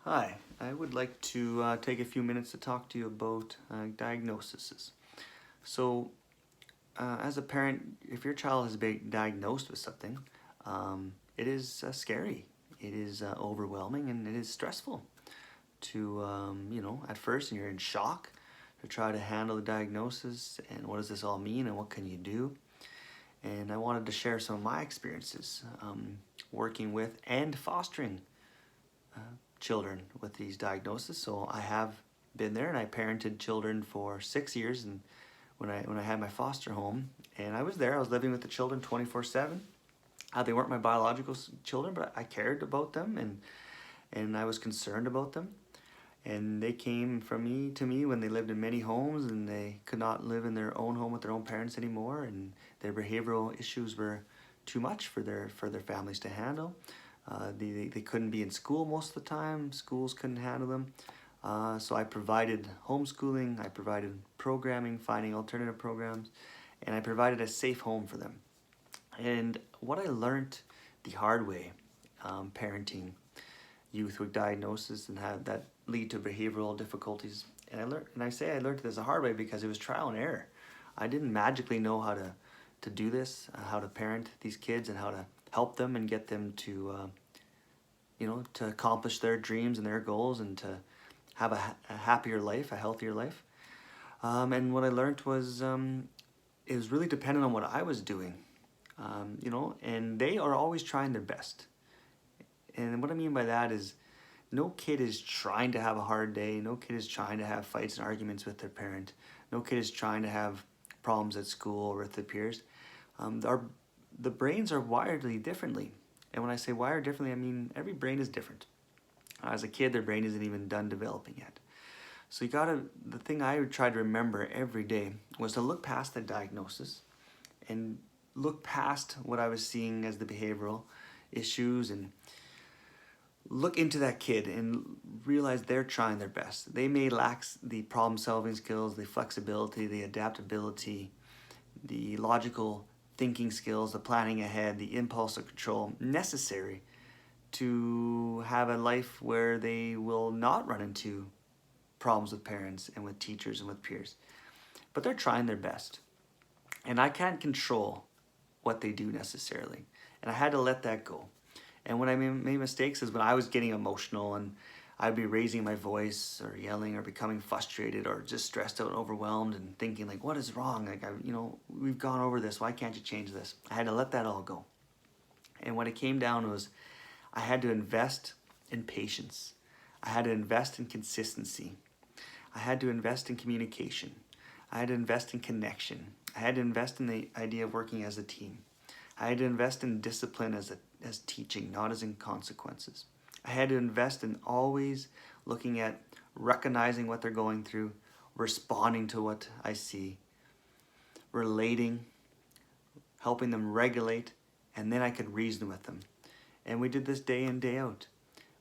Hi, I would like to take a few minutes to talk to you about diagnoses. So, as a parent, if your child has been diagnosed with something, it is scary, it is overwhelming, and it is stressful to, at first you're in shock to try to handle the diagnosis and what does this all mean and what can you do. And I wanted to share some of my experiences working with and fostering children with these diagnoses. So I have been there, and I parented children for 6 years. And when I had my foster home, and I was there, I was living with the children 24/7. They weren't my biological children, but I cared about them, and I was concerned about them. And they came from me to me when they lived in many homes, and they could not live in their own home with their own parents anymore, and their behavioral issues were too much for their families to handle. They couldn't be in school most of the time. Schools couldn't handle them. So I provided homeschooling, I provided programming, finding alternative programs, and I provided a safe home for them. And what I learned the hard way, parenting youth with diagnosis and have that lead to behavioral difficulties. And I learned this the hard way because it was trial and error. I didn't magically know how to do this, how to parent these kids and how to help them and get them to, to accomplish their dreams and their goals and to have a happier life, a healthier life. And what I learned was it was really dependent on what I was doing, and they are always trying their best. And what I mean by that is no kid is trying to have a hard day. No kid is trying to have fights and arguments with their parent. No kid is trying to have problems at school or with their peers. The brains are wired differently. And when I say wired differently, I mean every brain is different. As a kid, their brain isn't even done developing yet. So the thing I would try to remember every day was to look past the diagnosis and look past what I was seeing as the behavioral issues and look into that kid and realize they're trying their best. They may lack the problem solving skills, the flexibility, the adaptability, the logical thinking skills, the planning ahead, the impulse control necessary to have a life where they will not run into problems with parents and with teachers and with peers. But they're trying their best. And I can't control what they do necessarily. And I had to let that go. And when I made mistakes is when I was getting emotional and I'd be raising my voice or yelling or becoming frustrated or just stressed out and overwhelmed and thinking like, what is wrong? Like, we've gone over this. Why can't you change this? I had to let that all go. And what it came down was I had to invest in patience. I had to invest in consistency. I had to invest in communication. I had to invest in connection. I had to invest in the idea of working as a team. I had to invest in discipline as teaching, not as in consequences. I had to invest in always looking at recognizing what they're going through, responding to what I see, relating, helping them regulate, and then I could reason with them. And we did this day in, day out.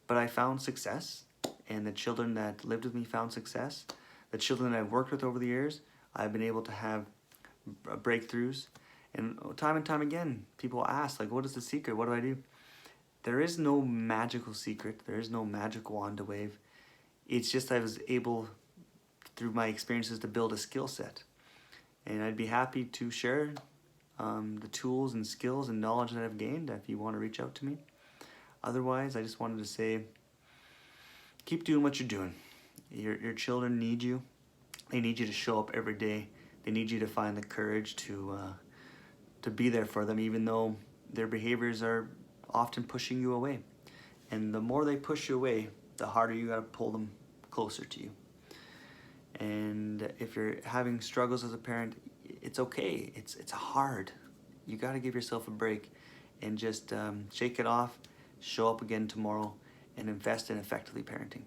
But I found success, and the children that lived with me found success. The children that I've worked with over the years, I've been able to have breakthroughs. And time again, people ask, like, what is the secret? What do I do? There is no magical secret. There is no magic wand to wave. It's just I was able, through my experiences, to build a skill set. And I'd be happy to share the tools and skills and knowledge that I've gained if you want to reach out to me. Otherwise, I just wanted to say, keep doing what you're doing. Your children need you. They need you to show up every day. They need you to find the courage to be there for them, even though their behaviors are often pushing you away. And the more they push you away, the harder you gotta pull them closer to you. And if you're having struggles as a parent, it's okay. It's hard. You gotta give yourself a break and just shake it off, show up again tomorrow, and invest in effectively parenting.